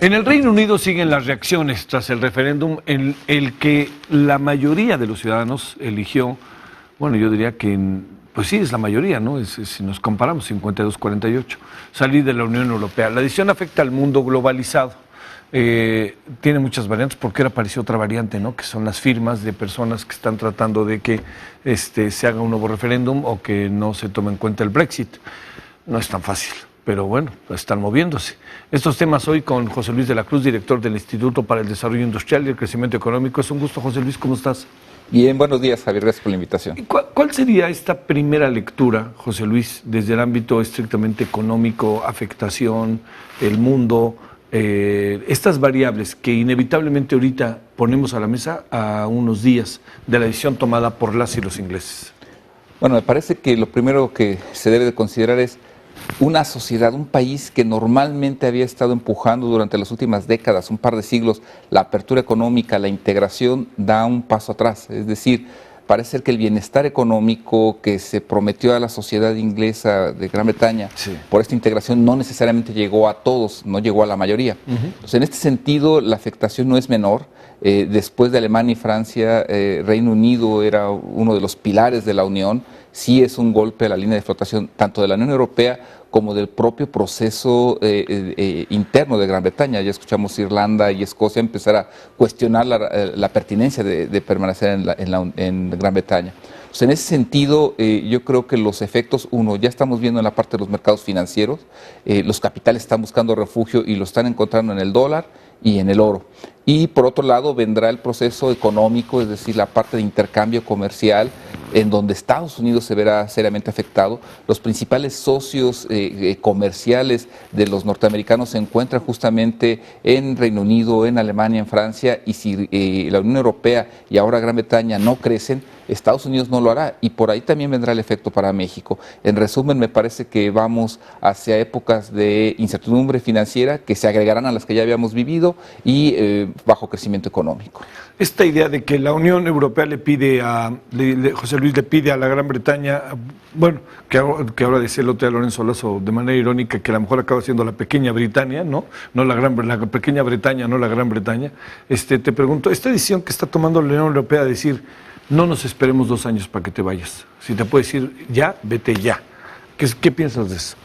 En el Reino Unido siguen las reacciones tras el referéndum en el que la mayoría de los ciudadanos eligió, bueno, yo diría que, pues sí, es la mayoría, ¿no? Si nos comparamos, 52-48, salir de la Unión Europea. La decisión afecta al mundo globalizado. Tiene muchas variantes porque ahora apareció otra variante, ¿no? Que son las firmas de personas que están tratando de que se haga un nuevo referéndum o que no se tome en cuenta el Brexit. No es tan fácil, pero bueno, están moviéndose. Estos temas hoy con José Luis de la Cruz, director del Instituto para el Desarrollo Industrial y el Crecimiento Económico. Es un gusto, José Luis, ¿cómo estás? Bien, buenos días, Javier, gracias por la invitación. ¿Cuál sería esta primera lectura, José Luis, desde el ámbito estrictamente económico, afectación, el mundo, estas variables que inevitablemente ahorita ponemos a la mesa a unos días de la decisión tomada por las y los ingleses? Bueno, me parece que lo primero que se debe de considerar es una sociedad, un país que normalmente había estado empujando durante las últimas décadas, un par de siglos, la apertura económica, la integración, da un paso atrás. Es decir, parece ser que el bienestar económico que se prometió a la sociedad inglesa de Gran Bretaña por esta integración no necesariamente llegó a todos, no llegó a la mayoría. Entonces, en este sentido, la afectación no es menor. Después de Alemania y Francia, Reino Unido era uno de los pilares de la Unión. Sí es un golpe a la línea de flotación tanto de la Unión Europea como del propio proceso interno de Gran Bretaña. Ya escuchamos Irlanda y Escocia empezar a cuestionar la pertinencia de permanecer en Gran Bretaña. Entonces, en ese sentido, yo creo que los efectos, ya estamos viendo en la parte de los mercados financieros, los capitales están buscando refugio y lo están encontrando en el dólar y en el oro. Y por otro lado vendrá el proceso económico, es decir, la parte de intercambio comercial, en donde Estados Unidos se verá seriamente afectado. Los principales socios comerciales de los norteamericanos se encuentran justamente en Reino Unido, en Alemania, en Francia, y si la Unión Europea y ahora Gran Bretaña no crecen, Estados Unidos no lo hará, y por ahí también vendrá el efecto para México. En resumen, me parece que vamos hacia épocas de incertidumbre financiera que se agregarán a las que ya habíamos vivido y bajo crecimiento económico. Esta idea de que la Unión Europea José Luis le pide a la Gran Bretaña, bueno, que ahora decía el otro día Lorenzo Lazo de manera irónica, que a lo mejor acaba siendo la pequeña Britania, ¿no? No la pequeña Bretaña, no la Gran Bretaña. Te pregunto, esta decisión que está tomando la Unión Europea de decir, no nos esperemos 2 años para que te vayas. Si te puede decir ya, vete ya. ¿Qué piensas de eso?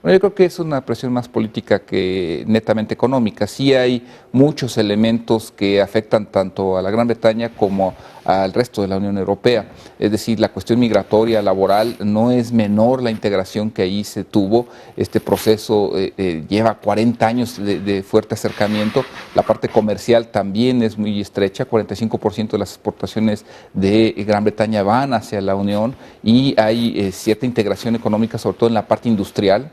Bueno, yo creo que es una presión más política que netamente económica. Sí hay muchos elementos que afectan tanto a la Gran Bretaña como al resto de la Unión Europea. Es decir, la cuestión migratoria, laboral, no es menor la integración que ahí se tuvo. Este proceso lleva 40 años de fuerte acercamiento. La parte comercial también es muy estrecha. 45% de las exportaciones de Gran Bretaña van hacia la Unión y hay cierta integración económica, sobre todo en la parte industrial.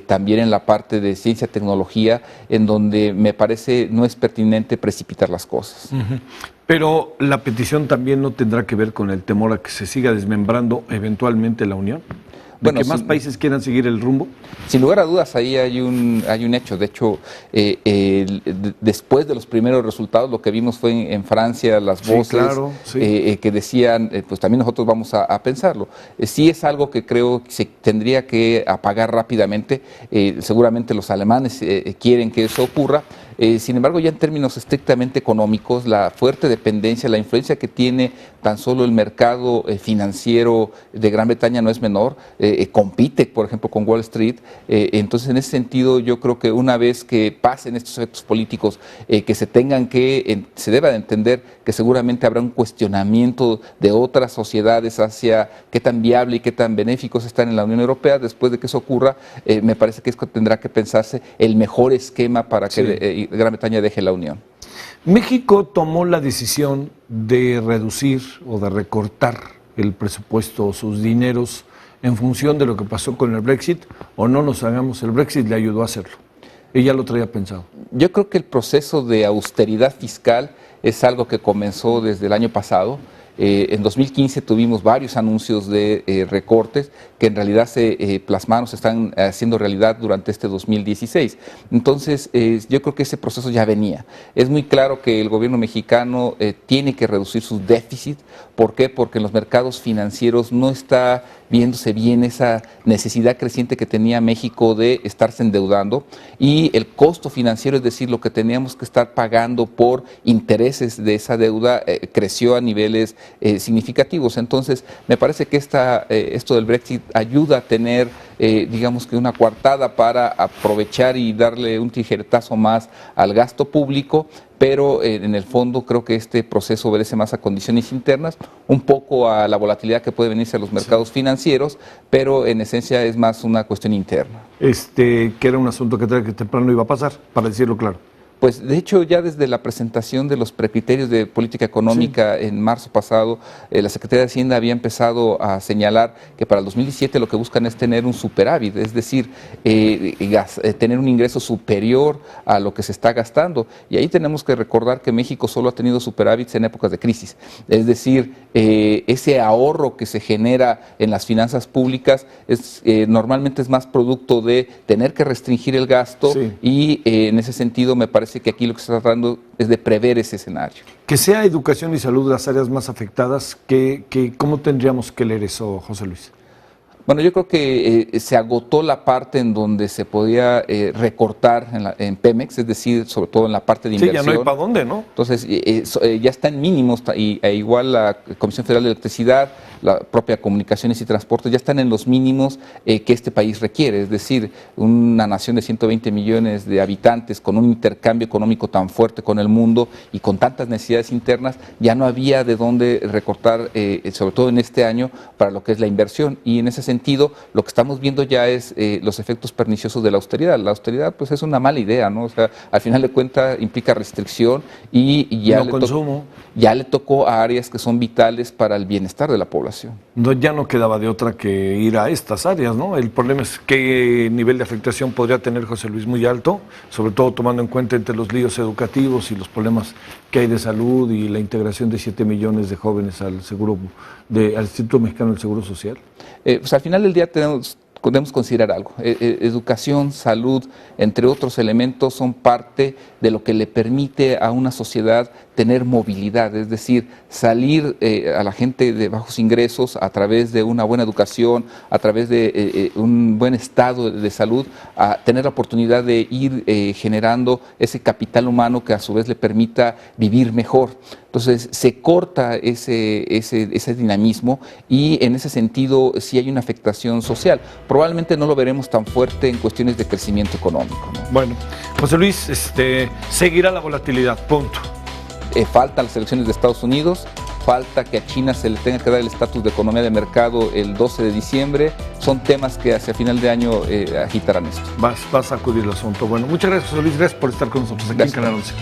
También en la parte de ciencia y tecnología, en donde me parece no es pertinente precipitar las cosas. Pero la petición también no tendrá que ver con el temor a que se siga desmembrando eventualmente la Unión. ¿De que más países quieran seguir el rumbo? Sin lugar a dudas, ahí hay un hecho. De hecho, después de los primeros resultados, lo que vimos fue en Francia las voces que decían, pues también nosotros vamos a pensarlo. Sí es algo que creo que se tendría que apagar rápidamente. Seguramente los alemanes quieren que eso ocurra. Sin embargo, ya en términos estrictamente económicos, la fuerte dependencia, la influencia que tiene tan solo el mercado financiero de Gran Bretaña no es menor. Compite, por ejemplo, con Wall Street. Entonces, en ese sentido, yo creo que una vez que pasen estos efectos políticos, que se deba de entender que seguramente habrá un cuestionamiento de otras sociedades hacia qué tan viable y qué tan benéficos están en la Unión Europea. Después de que eso ocurra, me parece que tendrá que pensarse el mejor esquema para que Gran Bretaña deje la Unión. México tomó la decisión de reducir o de recortar el presupuesto, sus dineros, en función de lo que pasó con el Brexit, o no nos hagamos, el Brexit le ayudó a hacerlo. Ella lo traía pensado. Yo creo que el proceso de austeridad fiscal es algo que comenzó desde el año pasado. En 2015 tuvimos varios anuncios de recortes que en realidad se plasmaron, se están haciendo realidad durante este 2016. Entonces, yo creo que ese proceso ya venía. Es muy claro que el gobierno mexicano tiene que reducir sus déficits. ¿Por qué? Porque en los mercados financieros no está viéndose bien esa necesidad creciente que tenía México de estarse endeudando, y el costo financiero, es decir, lo que teníamos que estar pagando por intereses de esa deuda, creció a niveles significativos. Entonces, me parece que esto del Brexit ayuda a tener, digamos que una coartada para aprovechar y darle un tijeretazo más al gasto público, pero en el fondo creo que este proceso obedece más a condiciones internas, un poco a la volatilidad que puede venirse a los mercados financieros, pero en esencia es más una cuestión interna. Que era un asunto que tarde que temprano iba a pasar, para decirlo claro. Pues de hecho ya desde la presentación de los precriterios de política económica en marzo pasado, la Secretaría de Hacienda había empezado a señalar que para el 2017 lo que buscan es tener un superávit, es decir, tener un ingreso superior a lo que se está gastando. Y ahí tenemos que recordar que México solo ha tenido superávits en épocas de crisis, es decir, ese ahorro que se genera en las finanzas públicas normalmente es más producto de tener que restringir el gasto, y en ese sentido me parece que aquí lo que se está tratando es de prever ese escenario. Que sea educación y salud las áreas más afectadas, ¿cómo tendríamos que leer eso, José Luis? Bueno, yo creo que se agotó la parte en donde se podía recortar en Pemex, es decir, sobre todo en la parte de inversión. Sí, ya no hay para dónde, ¿no? Entonces, ya está en mínimos, igual la Comisión Federal de Electricidad, la propia Comunicaciones y Transportes, ya están en los mínimos que este país requiere. Es decir, una nación de 120 millones de habitantes, con un intercambio económico tan fuerte con el mundo y con tantas necesidades internas, ya no había de dónde recortar, sobre todo en este año, para lo que es la inversión. Y en ese sentido, lo que estamos viendo ya es los efectos perniciosos de la austeridad. La austeridad, pues, es una mala idea, ¿no? O sea, al final de cuentas implica restricción y ya le tocó a áreas que son vitales para el bienestar de la población. No, ya no quedaba de otra que ir a estas áreas, ¿no? El problema es qué nivel de afectación podría tener José Luis, muy alto, sobre todo tomando en cuenta entre los líos educativos y los problemas que hay de salud y la integración de 7 millones de jóvenes al Instituto Mexicano del Seguro Social. Pues al final del día podemos considerar algo. Educación, salud, entre otros elementos, son parte de lo que le permite a una sociedad tener movilidad, es decir, salir a la gente de bajos ingresos a través de una buena educación, a través de un buen estado de salud, a tener la oportunidad de ir generando ese capital humano que a su vez le permita vivir mejor. Entonces se corta ese dinamismo, y en ese sentido sí hay una afectación social. Probablemente no lo veremos tan fuerte en cuestiones de crecimiento económico, ¿no? Bueno, José Luis, seguirá la volatilidad, punto. Faltan las elecciones de Estados Unidos, falta que a China se le tenga que dar el estatus de economía de mercado el 12 de diciembre. Son temas que hacia final de año agitarán esto. Vas a acudir al asunto. Bueno, muchas gracias, José Luis, gracias por estar con nosotros aquí en Canal 11.